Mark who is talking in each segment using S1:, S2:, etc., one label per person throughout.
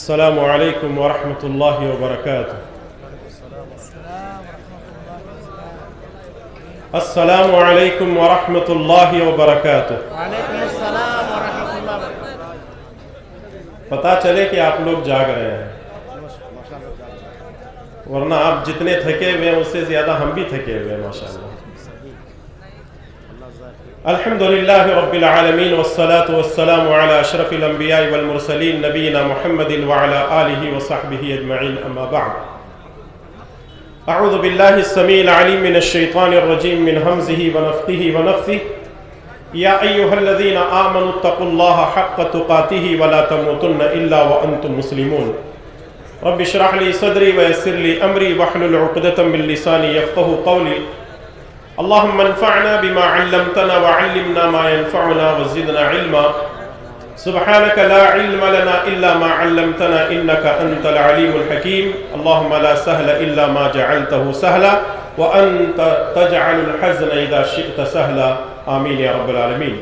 S1: السلام علیکم ورحمۃ اللہ وبرکاتہ۔ السلام علیکم ورحمۃ اللہ وبرکاتہ۔
S2: وعلیکم السلام ورحمۃ اللہ وبرکاتہ۔
S1: پتہ چلے کہ آپ لوگ جاگ رہے ہیں، ورنہ آپ جتنے تھکے ہوئے ہیں اس سے زیادہ ہم بھی تھکے ہوئے ہیں ماشاءاللہ۔ الحمدللہ رب العالمین والصلاة والسلام علی اشرف الانبیاء والمرسلین نبینا محمد وعلی آلہ وصحبہ اجمعین، اما بعد۔ اعوذ باللہ السمیع العلیم من الشیطان الرجیم من ہمزہ ونفخہ ونفثہ۔ یا ایہا الذین آمنوا اتقوا اللہ حق تقاتہ ولا تموتن الا وانتم مسلمون۔ رب اشرح لی صدری ویسر لی امری واحلل عقدۃ من لسانی یفقہوا قولی۔ اللهم انفعنا بما علمتنا وعلمنا ما ينفعنا وزدنا علما، سبحانك لا علم لنا إلا ما علمتنا إنك أنت العليم الحكيم، اللهم لا سهل إلا ما جعلته سهلا وأنت تجعل الحزن إذا شئت سهلا، آمين يا رب العالمين۔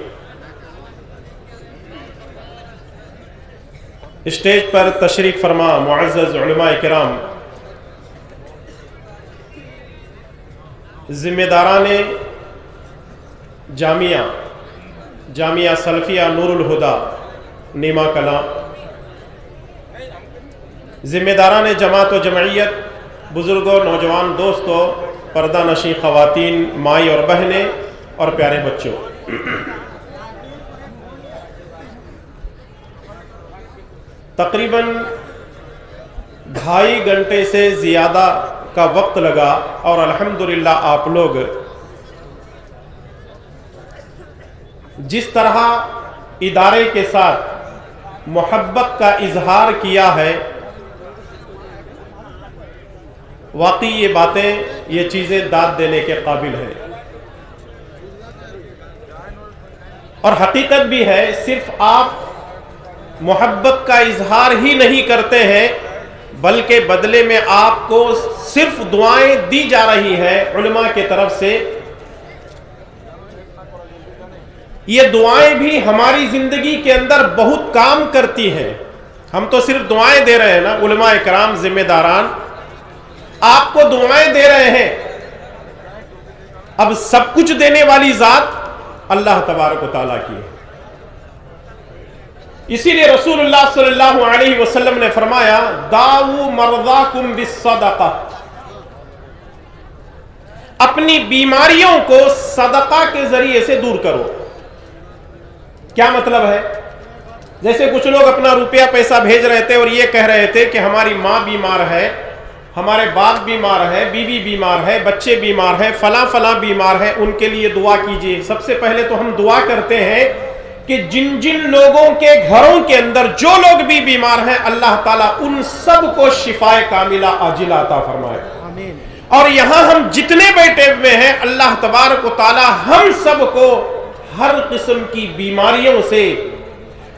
S1: اسٹیج پر تشریف فرما معزز علماء کرام، ذمہ داران جامعہ سلفیہ نور الہدی نیما کلاں، ذمہ داران جماعت و جمعیت، بزرگوں، نوجوان دوستوں، پردہ نشین خواتین، مائی اور بہنیں اور پیارے بچوں، تقریباً 2.5 گھنٹے سے زیادہ کا وقت لگا اور الحمدللہ آپ لوگ جس طرح ادارے کے ساتھ محبت کا اظہار کیا ہے، واقعی یہ باتیں، یہ چیزیں داد دینے کے قابل ہیں، اور حقیقت بھی ہے۔ صرف آپ محبت کا اظہار ہی نہیں کرتے ہیں بلکہ بدلے میں آپ کو صرف دعائیں دی جا رہی ہیں علماء کی طرف سے۔ یہ دعائیں بھی ہماری زندگی کے اندر بہت کام کرتی ہیں۔ ہم تو صرف دعائیں دے رہے ہیں نا، علماء کرام، ذمہ داران آپ کو دعائیں دے رہے ہیں، اب سب کچھ دینے والی ذات اللہ تبارک و تعالیٰ کی ہے۔ اسی لیے رسول اللہ صلی اللہ علیہ وسلم نے فرمایا، داؤ مرضاکم بالصدقہ، اپنی بیماریوں کو صدقہ کے ذریعے سے دور کرو۔ کیا مطلب ہے؟ جیسے کچھ لوگ اپنا روپیہ پیسہ بھیج رہے تھے اور یہ کہہ رہے تھے کہ ہماری ماں بیمار ہے، ہمارے باپ بیمار ہے، بیوی بیمار ہے، بچے بیمار ہیں، فلاں فلاں بیمار ہے، ان کے لیے دعا کیجیے۔ سب سے پہلے تو ہم دعا کرتے ہیں کہ جن جن لوگوں کے گھروں کے اندر جو لوگ بھی بیمار ہیں، اللہ تعالیٰ ان سب کو شفائے کاملہ عاجلہ عطا فرمائے۔
S2: آمین۔
S1: اور یہاں ہم جتنے بیٹھے ہوئے ہیں، اللہ تبارک و تعالیٰ ہم سب کو ہر قسم کی بیماریوں سے،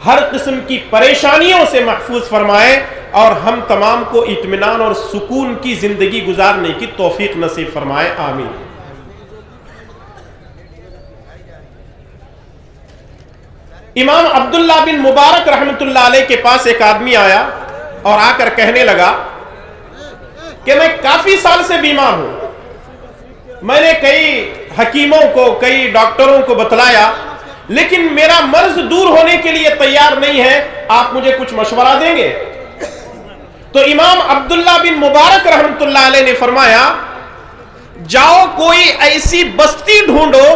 S1: ہر قسم کی پریشانیوں سے محفوظ فرمائے، اور ہم تمام کو اطمینان اور سکون کی زندگی گزارنے کی توفیق نصیب فرمائے، آمین۔ امام عبداللہ بن مبارک رحمۃ اللہ علیہ کے پاس ایک آدمی آیا اور آ کر کہنے لگا کہ میں کافی سال سے بیمار ہوں، میں نے کئی حکیموں کو، کئی ڈاکٹروں کو بتلایا، لیکن میرا مرض دور ہونے کے لیے تیار نہیں ہے، آپ مجھے کچھ مشورہ دیں گے؟ تو امام عبداللہ بن مبارک رحمۃ اللہ علیہ نے فرمایا، جاؤ کوئی ایسی بستی ڈھونڈو،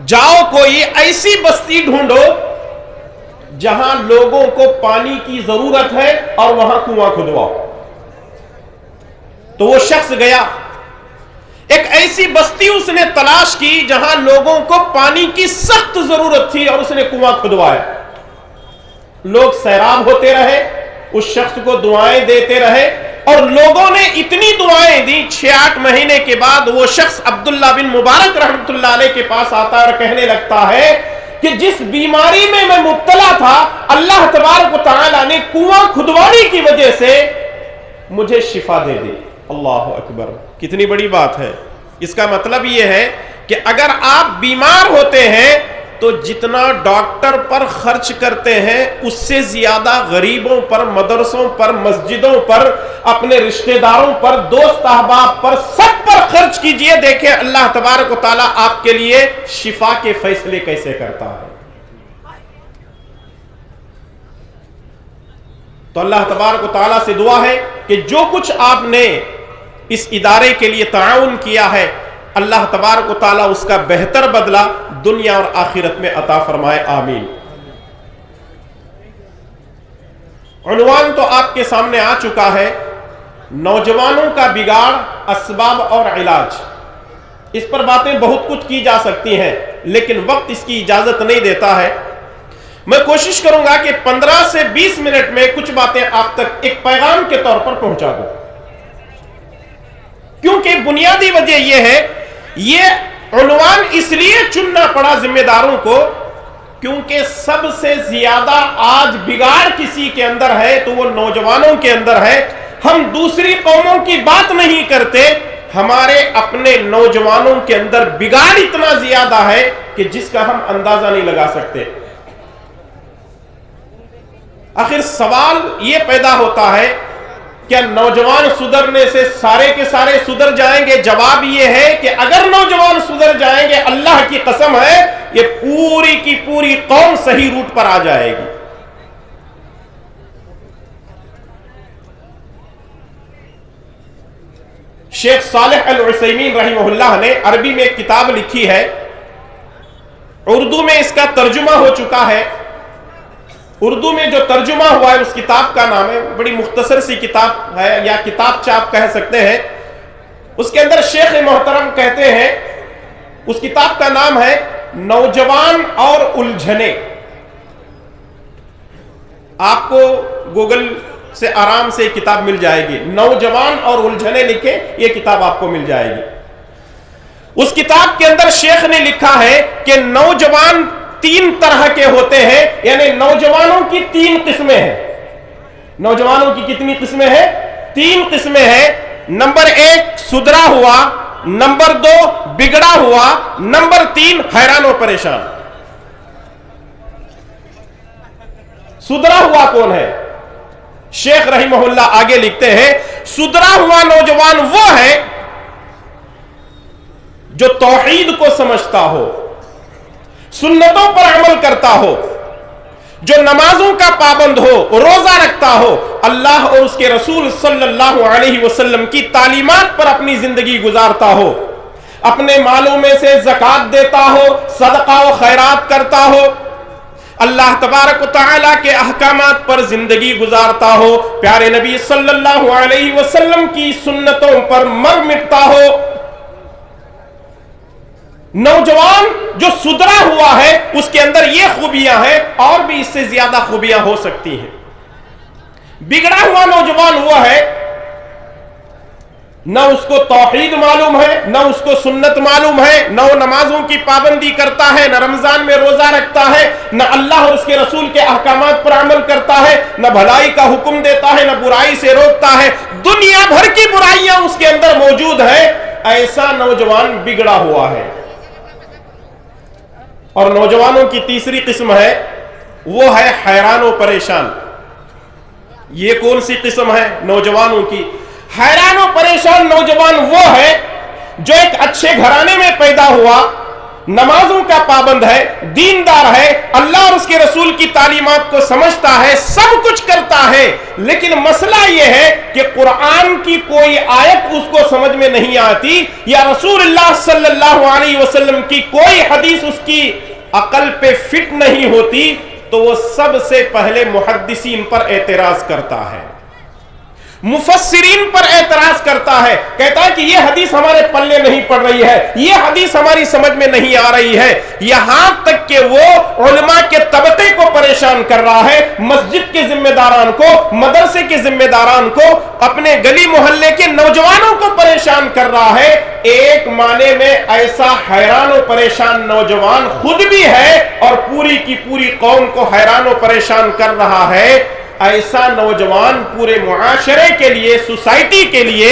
S1: جاؤ کوئی ایسی بستی ڈھونڈو جہاں لوگوں کو پانی کی ضرورت ہے اور وہاں کنواں کھدواؤ۔ تو وہ شخص گیا، ایک ایسی بستی اس نے تلاش کی جہاں لوگوں کو پانی کی سخت ضرورت تھی اور اس نے کنواں کھدوایا۔ لوگ سیراب ہوتے رہے، اس شخص کو دعائیں دیتے رہے، اور لوگوں نے اتنی دعائیں دی، 6-8 مہینے کے بعد وہ شخص عبداللہ بن مبارک رحمۃ اللہ علیہ کے پاس آتا ہے اور کہنے لگتا ہے کہ جس بیماری میں میں مبتلا تھا، اللہ تبارک و تعالیٰ نے کنواں کھدوانے کی وجہ سے مجھے شفا دے دی۔ اللہ اکبر، کتنی بڑی بات ہے۔ اس کا مطلب یہ ہے کہ اگر آپ بیمار ہوتے ہیں تو جتنا ڈاکٹر پر خرچ کرتے ہیں اس سے زیادہ غریبوں پر، مدرسوں پر، مسجدوں پر، اپنے رشتہ داروں پر، دوست احباب پر، سب پر خرچ کیجئے، دیکھیں اللہ تبارک و تعالیٰ آپ کے لیے شفا کے فیصلے کیسے کرتا ہے۔ تو اللہ تبارک و تعالیٰ سے دعا ہے کہ جو کچھ آپ نے اس ادارے کے لیے تعاون کیا ہے، اللہ تبارک و تعالیٰ اس کا بہتر بدلہ دنیا اور آخرت میں عطا فرمائے، آمین۔ عنوان تو آپ کے سامنے آ چکا ہے، نوجوانوں کا بگاڑ، اسباب اور علاج۔ اس پر باتیں بہت کچھ کی جا سکتی ہیں لیکن وقت اس کی اجازت نہیں دیتا ہے۔ میں کوشش کروں گا کہ 15 سے 20 منٹ میں کچھ باتیں آپ تک ایک پیغام کے طور پر پہنچا دوں، کیونکہ بنیادی وجہ یہ ہے، یہ عنوان اس لیے چننا پڑا ذمہ داروں کو کیونکہ سب سے زیادہ آج بگاڑ کسی کے اندر ہے تو وہ نوجوانوں کے اندر ہے۔ ہم دوسری قوموں کی بات نہیں کرتے، ہمارے اپنے نوجوانوں کے اندر بگاڑ اتنا زیادہ ہے کہ جس کا ہم اندازہ نہیں لگا سکتے۔ آخر سوال یہ پیدا ہوتا ہے، کیا نوجوان سدھرنے سے سارے کے سارے سدھر جائیں گے؟ جواب یہ ہے کہ اگر نوجوان سدھر جائیں گے، اللہ کی قسم ہے یہ پوری کی پوری قوم صحیح روٹ پر آ جائے گی۔ شیخ صالح العثیمین رحمہ اللہ نے عربی میں ایک کتاب لکھی ہے، اردو میں اس کا ترجمہ ہو چکا ہے۔ اردو میں جو ترجمہ ہوا ہے اس کتاب کا نام ہے، بڑی مختصر سی کتاب ہے یا کتاب چاپ کہہ سکتے ہیں۔ اس کے اندر شیخ محترم کہتے ہیں، اس کتاب کا نام ہے نوجوان اور الجھنے۔ آپ کو گوگل سے آرام سے کتاب مل جائے گی، نوجوان اور الجھنے لکھیں، یہ کتاب آپ کو مل جائے گی۔ اس کتاب کے اندر شیخ نے لکھا ہے کہ نوجوان 3 طرح کے ہوتے ہیں، یعنی نوجوانوں کی 3 قسمیں ہیں۔ نوجوانوں کی کتنی قسمیں ہیں؟ 3 قسمیں ہیں۔ نمبر 1 سدھرا ہوا، نمبر 2 بگڑا ہوا، نمبر 3 حیران و پریشان۔ سدھرا ہوا کون ہے؟ شیخ رحمہ اللہ آگے لکھتے ہیں، سدھرا ہوا نوجوان وہ ہے جو توحید کو سمجھتا ہو، سنتوں پر عمل کرتا ہو، جو نمازوں کا پابند ہو، روزہ رکھتا ہو، اللہ اور اس کے رسول صلی اللہ علیہ وسلم کی تعلیمات پر اپنی زندگی گزارتا ہو، اپنے مالوں میں سے زکوٰۃ دیتا ہو، صدقہ و خیرات کرتا ہو، اللہ تبارک و تعالیٰ کے احکامات پر زندگی گزارتا ہو، پیارے نبی صلی اللہ علیہ وسلم کی سنتوں پر مر مٹتا ہو۔ نوجوان جو سدھرا ہوا ہے اس کے اندر یہ خوبیاں ہیں، اور بھی اس سے زیادہ خوبیاں ہو سکتی ہیں۔ بگڑا ہوا نوجوان وہ ہے، نہ اس کو توحید معلوم ہے، نہ اس کو سنت معلوم ہے، نہ وہ نمازوں کی پابندی کرتا ہے، نہ رمضان میں روزہ رکھتا ہے، نہ اللہ اور اس کے رسول کے احکامات پر عمل کرتا ہے، نہ بھلائی کا حکم دیتا ہے، نہ برائی سے روکتا ہے، دنیا بھر کی برائیاں اس کے اندر موجود ہیں۔ ایسا نوجوان بگڑا ہوا ہے۔ اور نوجوانوں کی تیسری قسم ہے، وہ ہے حیران و پریشان۔ یہ کون سی قسم ہے نوجوانوں کی؟ حیران و پریشان نوجوان وہ ہے جو ایک اچھے گھرانے میں پیدا ہوا، نمازوں کا پابند ہے، دیندار ہے، اللہ اور اس کے رسول کی تعلیمات کو سمجھتا ہے، سب کچھ کرتا ہے، لیکن مسئلہ یہ ہے کہ قرآن کی کوئی آیت اس کو سمجھ میں نہیں آتی، یا رسول اللہ صلی اللہ علیہ وسلم کی کوئی حدیث اس کی عقل پہ فٹ نہیں ہوتی، تو وہ سب سے پہلے محدثین پر اعتراض کرتا ہے، مفسرین پر اعتراض کرتا ہے، کہتا ہے کہ یہ حدیث ہمارے پلے نہیں پڑ رہی ہے، یہ حدیث ہماری سمجھ میں نہیں آ رہی ہے، یہاں تک کہ وہ علماء کے طبقے کو پریشان کر رہا ہے، مسجد کے ذمہ داران کو، مدرسے کے ذمہ داران کو، اپنے گلی محلے کے نوجوانوں کو پریشان کر رہا ہے۔ ایک معنی میں ایسا حیران و پریشان نوجوان خود بھی ہے اور پوری کی پوری قوم کو حیران و پریشان کر رہا ہے۔ ایسا نوجوان پورے معاشرے کے لیے، سوسائٹی کے لیے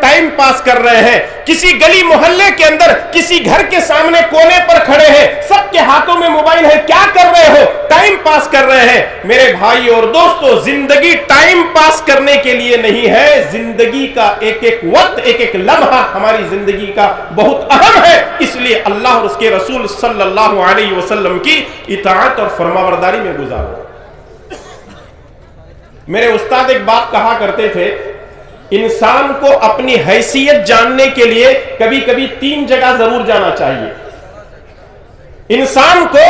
S1: ٹائم پاس کر رہے ہیں، کسی گلی محلے کے اندر کسی گھر کے سامنے کونے پر کھڑے ہیں، سب کے ہاتھوں میں موبائل ہے، کیا کر رہے ہو؟ ٹائم پاس کر رہے ہیں۔ میرے بھائی اور دوستو، زندگی ٹائم پاس کرنے کے لیے نہیں ہے، زندگی کا ایک ایک وقت، ایک ایک لمحہ ہماری زندگی کا بہت اہم ہے، اس لیے اللہ اور اس کے رسول صلی اللہ علیہ وسلم کی اطاعت اور فرمانبرداری میں گزارو۔ میرے استاد ایک بات کہا کرتے تھے، انسان کو اپنی حیثیت جاننے کے لیے کبھی کبھی 3 جگہ ضرور جانا چاہیے۔ انسان کو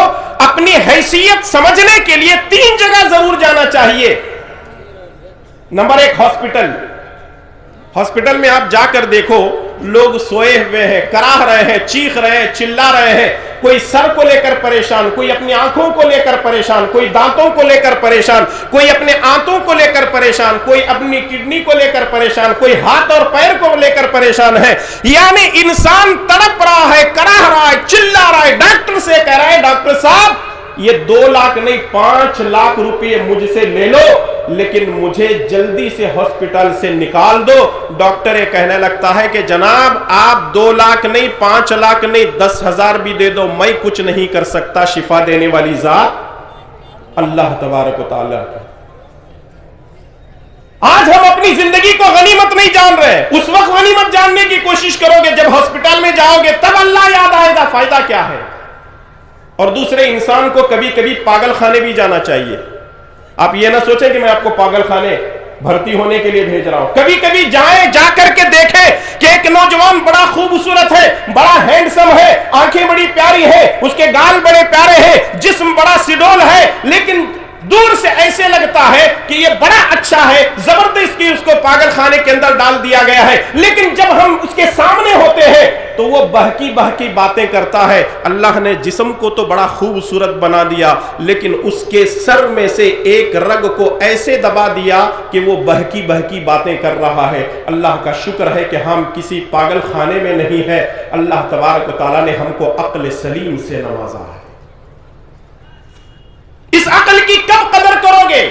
S1: اپنی حیثیت سمجھنے کے لیے 3 جگہ ضرور جانا چاہیے۔ Number 1، hospital. ہاسپٹل میں آپ جا کر دیکھو، لوگ سوئے ہوئے ہیں، کراہ رہے ہیں، چیخ رہے ہیں، چلا رہے ہیں، کوئی سر کو لے کر پریشان، کوئی اپنی آنکھوں کو لے کر پریشان، کوئی دانتوں کو لے کر پریشان، کوئی اپنے آنتوں کو لے کر پریشان، کوئی اپنی کڈنی کو لے کر پریشان، کوئی ہاتھ اور پیر کو لے کر پریشان ہے۔ یعنی انسان تڑپ رہا ہے، کراہ رہا ہے، چلا رہا ہے، ڈاکٹر سے کہہ رہا ہے ڈاکٹر صاحب یہ 2 لاکھ نہیں 5 لاکھ روپے مجھ سے لے لو، لیکن مجھے جلدی سے ہاسپٹل سے نکال دو۔ ڈاکٹر یہ کہنے لگتا ہے کہ جناب آپ 2 لاکھ نہیں 5 لاکھ نہیں 10,000 بھی دے دو، میں کچھ نہیں کر سکتا، شفا دینے والی ذات اللہ تبارک و تعالی۔ آج ہم اپنی زندگی کو غنیمت نہیں جان رہے، اس وقت غنیمت جاننے کی کوشش کرو گے جب ہاسپٹل میں جاؤ گے، تب اللہ یاد آئے گا، فائدہ کیا ہے؟ اور دوسرے، انسان کو کبھی کبھی پاگل خانے بھی جانا چاہیے۔ آپ یہ نہ سوچیں کہ میں آپ کو پاگل خانے بھرتی ہونے کے لیے بھیج رہا ہوں، کبھی کبھی جائیں، جا کر کے دیکھیں کہ ایک نوجوان بڑا خوبصورت ہے، بڑا ہینڈسم ہے، آنکھیں بڑی پیاری ہے، اس کے گال بڑے پیارے ہیں، جسم بڑا سڈول ہے، لیکن دور سے ایسے لگتا ہے کہ یہ بڑا اچھا ہے، زبردستی اس کو پاگل خانے کے اندر ڈال دیا گیا ہے، لیکن جب ہم اس کے سامنے ہوتے ہیں تو وہ بہکی بہکی باتیں کرتا ہے۔ اللہ نے جسم کو تو بڑا خوبصورت بنا دیا، لیکن اس کے سر میں سے ایک رگ کو ایسے دبا دیا کہ وہ بہکی بہکی باتیں کر رہا ہے۔ اللہ کا شکر ہے کہ ہم کسی پاگل خانے میں نہیں ہیں، اللہ تبارک و تعالیٰ نے ہم کو عقل سلیم سے نوازا ہے۔ اس عقل کی کب قدر کرو گے؟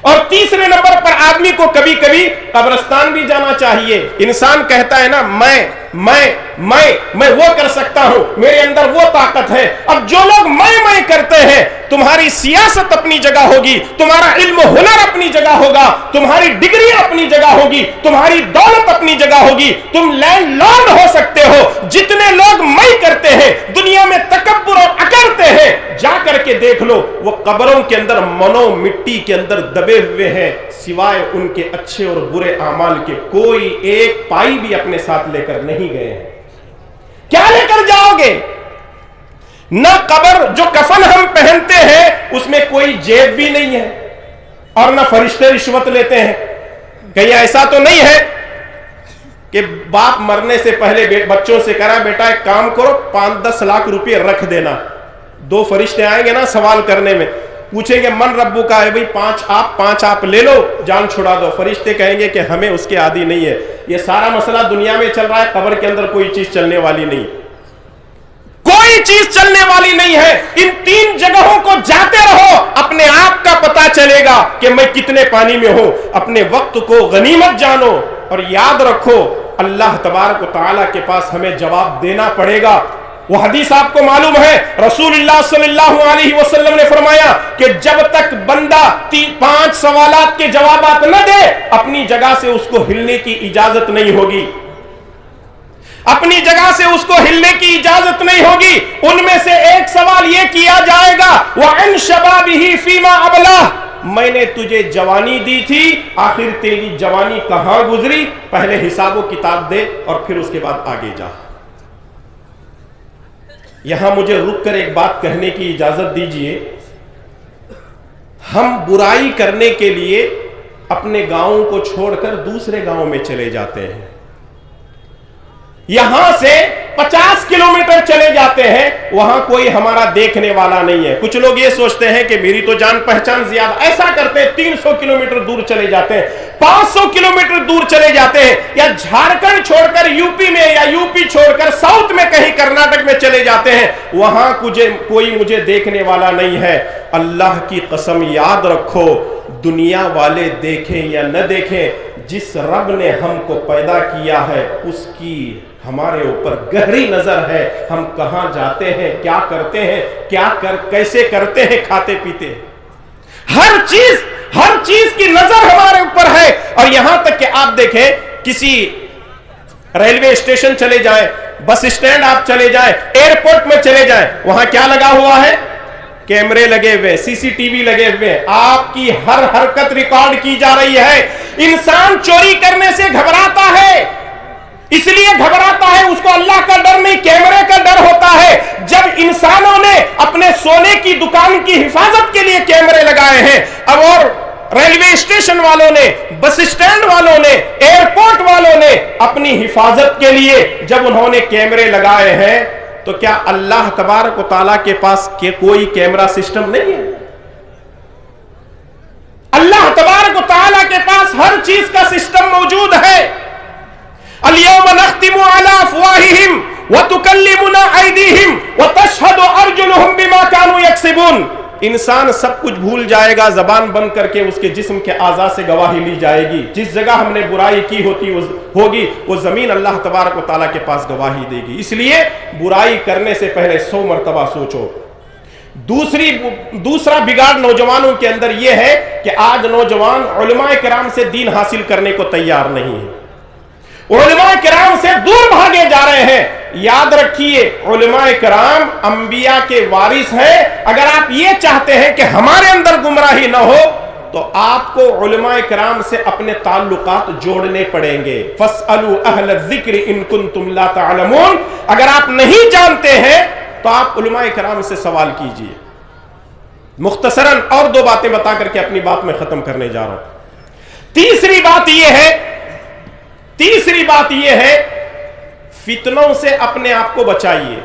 S1: اور تیسرے نمبر پر آدمی کو کبھی کبھی قبرستان بھی جانا چاہیے۔ انسان کہتا ہے نا میں وہ کر سکتا ہوں، میرے اندر وہ طاقت ہے۔ اب جو لوگ میں کرتے ہیں، تمہاری سیاست اپنی جگہ ہوگی، تمہارا علم و ہنر اپنی جگہ ہوگا، تمہاری ڈگری اپنی جگہ ہوگی، تمہاری دولت اپنی جگہ ہوگی، تم لینڈ لارڈ ہو سکتے ہو۔ جتنے لوگ میں کرتے ہیں، دنیا میں تکبر اور اکڑتے ہیں، جا کر کے دیکھ لو، وہ قبروں کے اندر منو مٹی کے اندر دبے ہوئے ہیں، سوائے ان کے اچھے اور برے اعمال کے کوئی ایک پائی بھی اپنے ساتھ لے کر نہیں گئے ہیں۔ کیا لے کر جاؤ گے؟ نہ قبر، جو کفن ہم پہنتے ہیں اس میں کوئی جیب بھی نہیں ہے، اور نہ فرشتے رشوت لیتے ہیں۔ کہیں ایسا تو نہیں ہے کہ باپ مرنے سے پہلے بچوں سے کہا بیٹا ایک کام کرو 5-10 لاکھ روپے رکھ دینا، 2 فرشتے آئیں گے نا سوال کرنے میں، پوچھیں گے من ربو کا ہے بھئی 5 آپ لے لو، جان چھڑا دو۔ فرشتے کہیں گے کہ ہمیں اس کے عادی نہیں ہے۔ یہ سارا مسئلہ دنیا میں چل رہا ہے، قبر کے اندر کوئی چیز چلنے والی نہیں، کوئی چیز چلنے والی نہیں ہے۔ ان 3 جگہوں کو جاتے رہو، اپنے آپ کا پتہ چلے گا کہ میں کتنے پانی میں ہوں۔ اپنے وقت کو غنیمت جانو، اور یاد رکھو اللہ تبارک و تعالیٰ کے پاس ہمیں جواب دینا پڑے گا۔ وہ حدیث آپ کو معلوم ہے، رسول اللہ صلی اللہ علیہ وسلم نے فرمایا کہ جب تک بندہ 5 سوالات کے جوابات نہ دے، اپنی جگہ سے اس کو ہلنے کی اجازت نہیں ہوگی، اپنی جگہ سے اس کو ہلنے کی اجازت نہیں ہوگی۔ ان میں سے ایک سوال یہ کیا جائے گا، وَعَنْ شَبَابِهِ فِيمَا أَبْلَاهُ، میں نے تجھے جوانی دی تھی، آخر تیری جوانی کہاں گزری؟ پہلے حساب و کتاب دے اور پھر اس کے بعد آگے جا۔ یہاں مجھے رک کر ایک بات کہنے کی اجازت دیجئے، ہم برائی کرنے کے لیے اپنے گاؤں کو چھوڑ کر دوسرے گاؤں میں چلے جاتے ہیں، یہاں سے 50 کلومیٹر چلے جاتے ہیں، وہاں کوئی ہمارا دیکھنے والا نہیں ہے۔ کچھ لوگ یہ سوچتے ہیں کہ میری تو جان پہچان زیادہ، ایسا کرتے ہیں 300 کلومیٹر دور چلے جاتے ہیں، 500 کلومیٹر دور چلے جاتے ہیں، یا جھارکھنڈ چھوڑ کر یوپی میں، یا یوپی چھوڑ کر ساؤتھ میں کہیں کرناٹک میں چلے جاتے ہیں، وہاں کوئی مجھے دیکھنے والا نہیں ہے۔ اللہ کی قسم یاد رکھو، دنیا والے دیکھیں یا نہ دیکھیں، جس رب نے ہم کو پیدا کیا ہے اس کی ہمارے اوپر گہری نظر ہے. ہم کہاں جاتے ہیں, کیا کرتے ہیں, کیسے کرتے ہیں, کھاتے پیتے ہیں, ہر چیز کی نظر ہمارے اوپر ہے. اور یہاں تک کہ آپ دیکھیں کسی ریلوے اسٹیشن چلے جائیں, بس اسٹینڈ آپ چلے جائیں, ایئرپورٹ میں چلے جائیں, وہاں کیا لگا ہوا ہے؟ کیمرے لگے ہوئے, سی سی ٹی وی لگے ہوئے, آپ کی ہر حرکت ریکارڈ کی جا رہی ہے. انسان چوری کرنے سے گھبراتا ہے, اس لیے گھبراتا ہے, اس کو اللہ کا ڈر نہیں کیمرے کا ڈر ہوتا ہے. جب انسانوں نے اپنے سونے کی دکان کی حفاظت کے لیے کیمرے لگائے ہیں, اب اور ریلوے اسٹیشن والوں نے, بس اسٹینڈ والوں نے, ایئرپورٹ والوں نے اپنی حفاظت کے لیے جب انہوں نے کیمرے لگائے ہیں, تو کیا اللہ تبارک و تعالیٰ کے پاس کوئی کیمرہ سسٹم نہیں ہے؟ اللہ تبارک و تعالیٰ کے پاس ہر چیز کا سسٹم موجود ہے. اليوم نختم على افواههم وتكلمنا ايديهم وتشهد ارجلهم بما كانوا يكسبون. انسان سب کچھ بھول جائے گا, زبان بند کر کے اس کے جسم کے اعضاء سے گواہی لی جائے گی. جس جگہ ہم نے برائی کی ہوگی وہ زمین اللہ تبارک و تعالیٰ کے پاس گواہی دے گی. اس لیے برائی کرنے سے پہلے 100 مرتبہ سوچو. دوسرا بگاڑ نوجوانوں کے اندر یہ ہے کہ آج نوجوان علماء کرام سے دین حاصل کرنے کو تیار نہیں ہے, علماء کرام سے دور بھاگے جا رہے ہیں. یاد رکھیے علماء کرام انبیاء کے وارث ہیں. اگر آپ یہ چاہتے ہیں کہ ہمارے اندر گمراہی نہ ہو تو آپ کو علماء کرام سے اپنے تعلقات جوڑنے پڑیں گے. فاسألوا اہل الذکر ان کنتم لا تعلمون. اگر آپ نہیں جانتے ہیں تو آپ علماء کرام سے سوال کیجئے. مختصراً اور 2 باتیں بتا کر کے اپنی بات میں ختم کرنے جا رہا ہوں. تیسری بات یہ ہے فتنوں سے اپنے آپ کو بچائیے,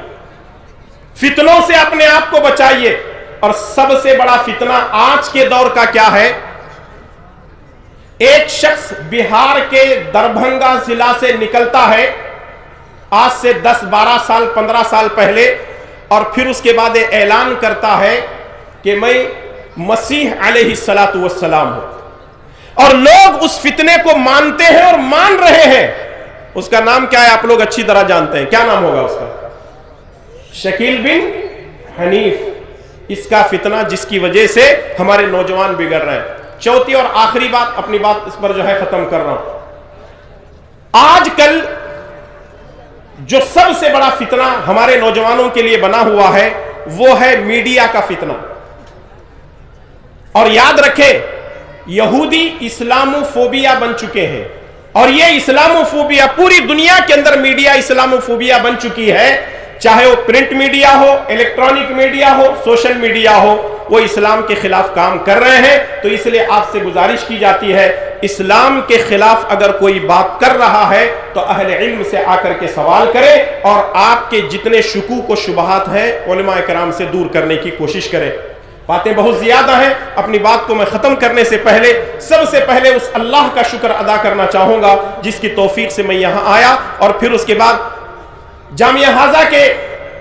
S1: فتنوں سے اپنے آپ کو بچائیے. اور سب سے بڑا فتنہ آج کے دور کا کیا ہے؟ ایک شخص بہار کے دربھنگا ضلع سے نکلتا ہے آج سے 10 12 سال 15 سال پہلے, اور پھر اس کے بعد اعلان کرتا ہے کہ میں مسیح علیہ السلام ہوں. اور لوگ اس فتنے کو مانتے ہیں اور مان رہے ہیں. اس کا نام کیا ہے آپ لوگ اچھی طرح جانتے ہیں, کیا نام ہوگا اس کا؟ شکیل بن حنیف. اس کا فتنہ جس کی وجہ سے ہمارے نوجوان بگڑ رہے ہیں. چوتھی اور آخری بات, اپنی بات اس پر جو ہے ختم کر رہا ہوں. آج کل جو سب سے بڑا فتنہ ہمارے نوجوانوں کے لیے بنا ہوا ہے وہ ہے میڈیا کا فتنہ. اور یاد رکھیں یہودی اسلاموفوبیا بن چکے ہیں, اور یہ اسلاموفوبیا پوری دنیا کے اندر میڈیا اسلاموفوبیا بن چکی ہے. چاہے وہ پرنٹ میڈیا ہو, الیکٹرانک میڈیا ہو, سوشل میڈیا ہو, وہ اسلام کے خلاف کام کر رہے ہیں. تو اس لیے آپ سے گزارش کی جاتی ہے اسلام کے خلاف اگر کوئی بات کر رہا ہے تو اہل علم سے آ کر کے سوال کریں, اور آپ کے جتنے شکوک و شبہات ہیں علماء کرام سے دور کرنے کی کوشش کریں. باتیں بہت زیادہ ہیں. اپنی بات کو میں ختم کرنے سے پہلے سب سے پہلے اس اللہ کا شکر ادا کرنا چاہوں گا جس کی توفیق سے میں یہاں آیا, اور پھر اس کے بعد جامعہ ہاضہ کے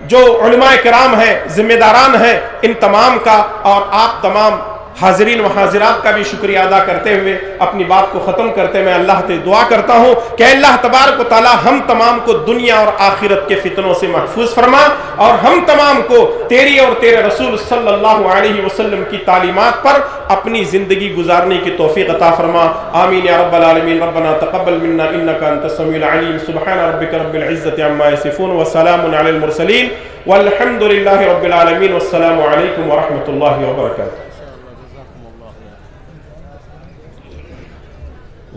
S1: جو علماء کرام ہیں, ذمہ داران ہیں, ان تمام کا اور آپ تمام حاضرین و حاضرات کا بھی شکریہ ادا کرتے ہوئے اپنی بات کو ختم کرتے میں اللہ سے دعا کرتا ہوں کہ اللہ تبارک و تعالی ہم تمام کو دنیا اور آخرت کے فتنوں سے محفوظ فرما, اور ہم تمام کو تیری اور تیرے رسول صلی اللہ علیہ وسلم کی تعلیمات پر اپنی زندگی گزارنے کی توفیق عطا فرما. آمین یا رب العالمین. ربنا تقبل منا انک انت السمیع العلیم. سبحان ربک رب العزة عما یصفون وسلام علی المرسلین والحمد للہ رب العالمین. والسلام علیکم ورحمۃ اللہ وبرکاتہ.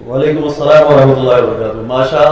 S3: وعلیکم السلام ورحمۃ اللہ وبرکاتہ. ماشاء